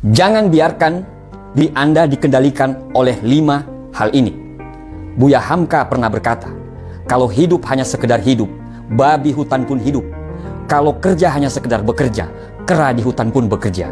Jangan biarkan diri Anda dikendalikan oleh 5 hal ini. Buya Hamka pernah berkata, kalau hidup hanya sekedar hidup, babi hutan pun hidup. Kalau kerja hanya sekedar bekerja, kera di hutan pun bekerja.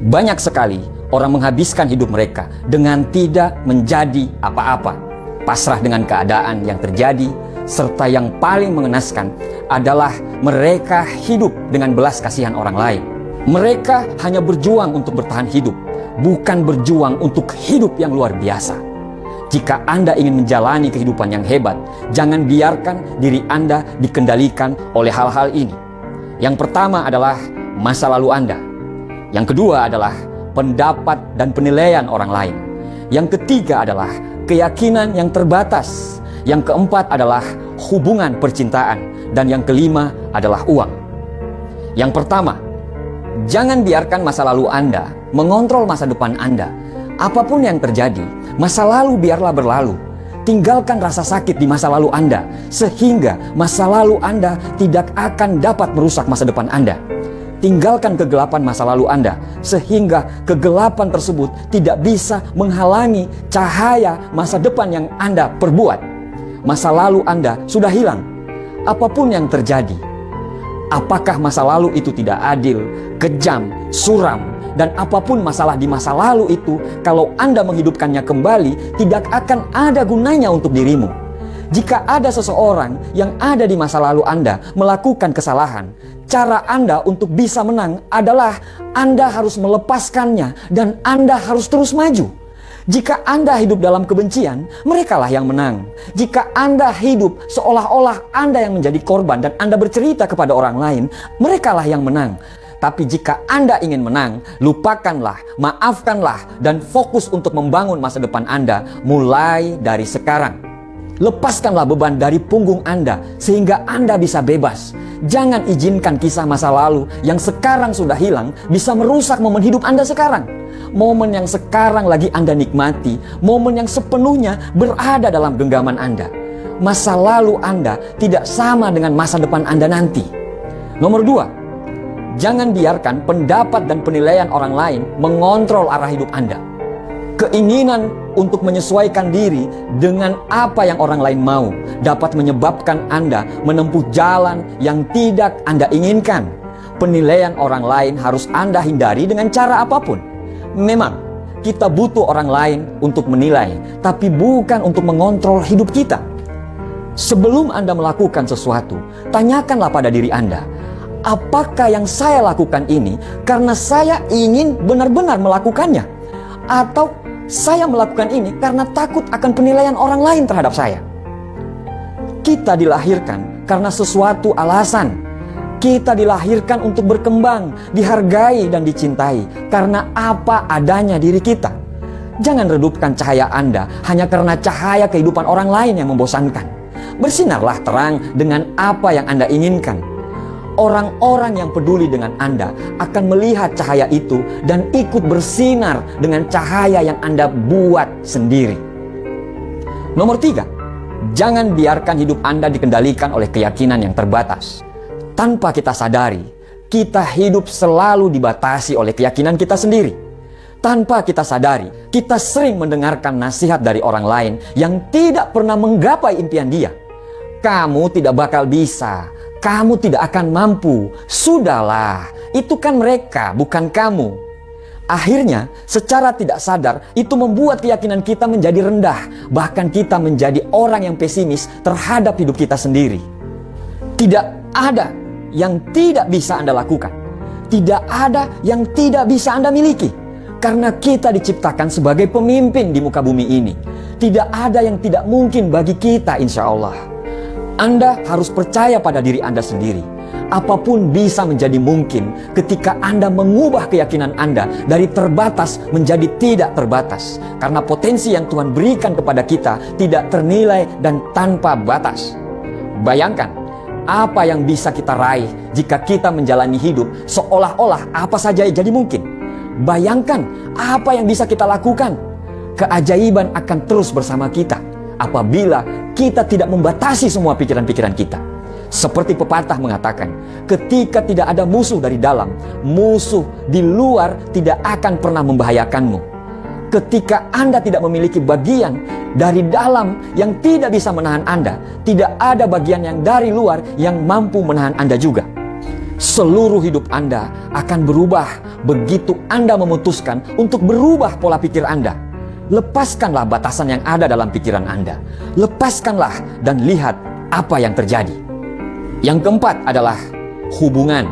Banyak sekali orang menghabiskan hidup mereka dengan tidak menjadi apa-apa, pasrah dengan keadaan yang terjadi, serta yang paling mengenaskan adalah mereka hidup dengan belas kasihan orang lain. Mereka hanya berjuang untuk bertahan hidup, bukan berjuang untuk hidup yang luar biasa. Jika Anda ingin menjalani kehidupan yang hebat, jangan biarkan diri Anda dikendalikan oleh hal-hal ini. Yang pertama adalah masa lalu Anda. Yang kedua adalah pendapat dan penilaian orang lain. Yang ketiga adalah keyakinan yang terbatas. Yang keempat adalah hubungan percintaan. Dan yang kelima adalah uang. Yang pertama, jangan biarkan masa lalu Anda mengontrol masa depan Anda. Apapun yang terjadi, masa lalu biarlah berlalu. Tinggalkan rasa sakit di masa lalu Anda, sehingga masa lalu Anda tidak akan dapat merusak masa depan Anda. Tinggalkan kegelapan masa lalu Anda, sehingga kegelapan tersebut tidak bisa menghalangi cahaya masa depan yang Anda perbuat. Masa lalu Anda sudah hilang. Apapun yang terjadi, apakah masa lalu itu tidak adil, kejam, suram, dan apapun masalah di masa lalu itu, kalau Anda menghidupkannya kembali, tidak akan ada gunanya untuk dirimu. Jika ada seseorang yang ada di masa lalu Anda melakukan kesalahan, cara Anda untuk bisa menang adalah Anda harus melepaskannya dan Anda harus terus maju. Jika Anda hidup dalam kebencian, merekalah yang menang. Jika Anda hidup seolah-olah Anda yang menjadi korban dan Anda bercerita kepada orang lain, merekalah yang menang. Tapi jika Anda ingin menang, lupakanlah, maafkanlah, dan fokus untuk membangun masa depan Anda mulai dari sekarang. Lepaskanlah beban dari punggung Anda sehingga Anda bisa bebas. Jangan izinkan kisah masa lalu yang sekarang sudah hilang bisa merusak momen hidup Anda sekarang. Momen yang sekarang lagi Anda nikmati, momen yang sepenuhnya berada dalam genggaman Anda. Masa lalu Anda tidak sama dengan masa depan Anda nanti. Nomor 2, jangan biarkan pendapat dan penilaian orang lain mengontrol arah hidup Anda. Keinginan untuk menyesuaikan diri dengan apa yang orang lain mau dapat menyebabkan Anda menempuh jalan yang tidak Anda inginkan. Penilaian orang lain harus Anda hindari dengan cara apapun. Memang, kita butuh orang lain untuk menilai, tapi bukan untuk mengontrol hidup kita. Sebelum Anda melakukan sesuatu, tanyakanlah pada diri Anda, apakah yang saya lakukan ini karena saya ingin benar-benar melakukannya? Atau saya melakukan ini karena takut akan penilaian orang lain terhadap saya? Kita dilahirkan karena sesuatu alasan. Kita dilahirkan untuk berkembang, dihargai dan dicintai karena apa adanya diri kita. Jangan redupkan cahaya Anda hanya karena cahaya kehidupan orang lain yang membosankan. Bersinarlah terang dengan apa yang Anda inginkan. Orang-orang yang peduli dengan Anda akan melihat cahaya itu dan ikut bersinar dengan cahaya yang Anda buat sendiri. Nomor 3, jangan biarkan hidup Anda dikendalikan oleh keyakinan yang terbatas. Tanpa kita sadari, kita hidup selalu dibatasi oleh keyakinan kita sendiri. Tanpa kita sadari, kita sering mendengarkan nasihat dari orang lain yang tidak pernah menggapai impian dia. Kamu tidak bakal bisa, kamu tidak akan mampu, sudahlah, itu kan mereka, bukan kamu. Akhirnya, secara tidak sadar, itu membuat keyakinan kita menjadi rendah. Bahkan kita menjadi orang yang pesimis terhadap hidup kita sendiri. Tidak ada yang tidak bisa Anda lakukan. Tidak ada yang tidak bisa Anda miliki. Karena kita diciptakan sebagai pemimpin di muka bumi ini. Tidak ada yang tidak mungkin bagi kita, insya Allah. Anda harus percaya pada diri Anda sendiri. Apapun bisa menjadi mungkin ketika Anda mengubah keyakinan Anda dari terbatas menjadi tidak terbatas. Karena potensi yang Tuhan berikan kepada kita tidak ternilai dan tanpa batas. Bayangkan apa yang bisa kita raih jika kita menjalani hidup seolah-olah apa saja jadi mungkin. Bayangkan apa yang bisa kita lakukan. Keajaiban akan terus bersama kita apabila kita tidak membatasi semua pikiran-pikiran kita. Seperti pepatah mengatakan, ketika tidak ada musuh dari dalam, musuh di luar tidak akan pernah membahayakanmu. Ketika Anda tidak memiliki bagian dari dalam yang tidak bisa menahan Anda, tidak ada bagian yang dari luar yang mampu menahan Anda juga. Seluruh hidup Anda akan berubah begitu Anda memutuskan untuk berubah pola pikir Anda. Lepaskanlah batasan yang ada dalam pikiran Anda. Lepaskanlah dan lihat apa yang terjadi. Yang keempat adalah hubungan.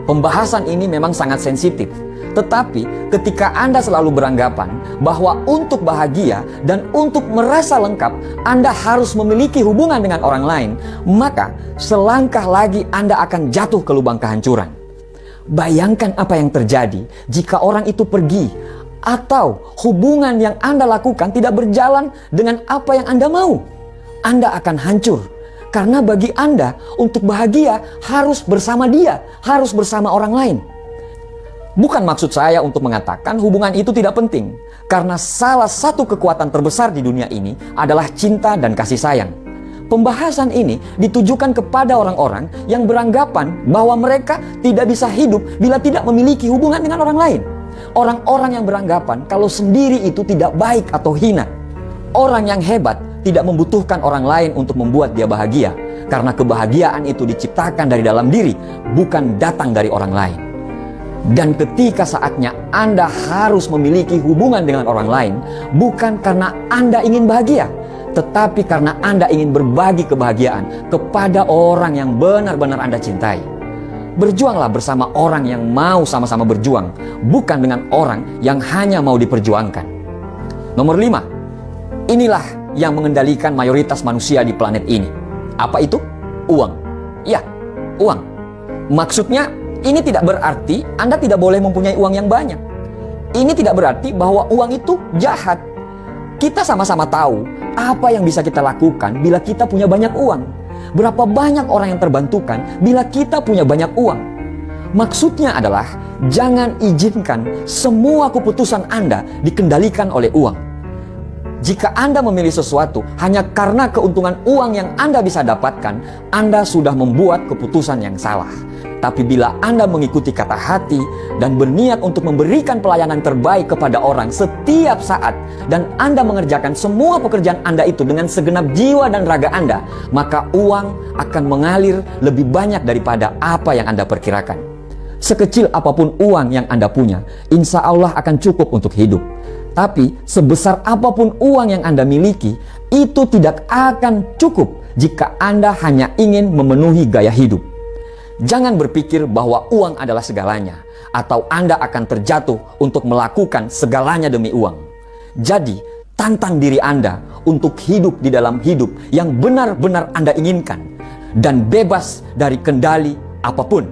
Pembahasan ini memang sangat sensitif. Tetapi ketika Anda selalu beranggapan bahwa untuk bahagia dan untuk merasa lengkap Anda harus memiliki hubungan dengan orang lain, maka selangkah lagi Anda akan jatuh ke lubang kehancuran. Bayangkan apa yang terjadi jika orang itu pergi atau hubungan yang Anda lakukan tidak berjalan dengan apa yang Anda mau. Anda akan hancur. Karena bagi Anda, untuk bahagia harus bersama dia, harus bersama orang lain. Bukan maksud saya untuk mengatakan hubungan itu tidak penting. Karena salah satu kekuatan terbesar di dunia ini adalah cinta dan kasih sayang. Pembahasan ini ditujukan kepada orang-orang yang beranggapan bahwa mereka tidak bisa hidup bila tidak memiliki hubungan dengan orang lain. Orang-orang yang beranggapan kalau sendiri itu tidak baik atau hina. Orang yang hebat tidak membutuhkan orang lain untuk membuat dia bahagia, karena kebahagiaan itu diciptakan dari dalam diri, bukan datang dari orang lain. Dan ketika saatnya Anda harus memiliki hubungan dengan orang lain, bukan karena Anda ingin bahagia, tetapi karena Anda ingin berbagi kebahagiaan kepada orang yang benar-benar Anda cintai. Berjuanglah bersama orang yang mau sama-sama berjuang, bukan dengan orang yang hanya mau diperjuangkan. Nomor 5, inilah yang mengendalikan mayoritas manusia di planet ini. Apa itu? Uang. Ya, uang. Maksudnya, ini tidak berarti Anda tidak boleh mempunyai uang yang banyak. Ini tidak berarti bahwa uang itu jahat. Kita sama-sama tahu apa yang bisa kita lakukan bila kita punya banyak uang. Berapa banyak orang yang terbantukan bila kita punya banyak uang. Maksudnya adalah, jangan izinkan semua keputusan Anda dikendalikan oleh uang. Jika Anda memilih sesuatu hanya karena keuntungan uang yang Anda bisa dapatkan, Anda sudah membuat keputusan yang salah. Tapi bila Anda mengikuti kata hati dan berniat untuk memberikan pelayanan terbaik kepada orang setiap saat, dan Anda mengerjakan semua pekerjaan Anda itu dengan segenap jiwa dan raga Anda, maka uang akan mengalir lebih banyak daripada apa yang Anda perkirakan. Sekecil apapun uang yang Anda punya, insya Allah akan cukup untuk hidup. Tapi sebesar apapun uang yang Anda miliki, itu tidak akan cukup jika Anda hanya ingin memenuhi gaya hidup. Jangan berpikir bahwa uang adalah segalanya, atau Anda akan terjatuh untuk melakukan segalanya demi uang. Jadi, tantang diri Anda untuk hidup di dalam hidup yang benar-benar Anda inginkan, dan bebas dari kendali apapun.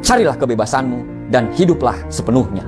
Carilah kebebasanmu dan hiduplah sepenuhnya.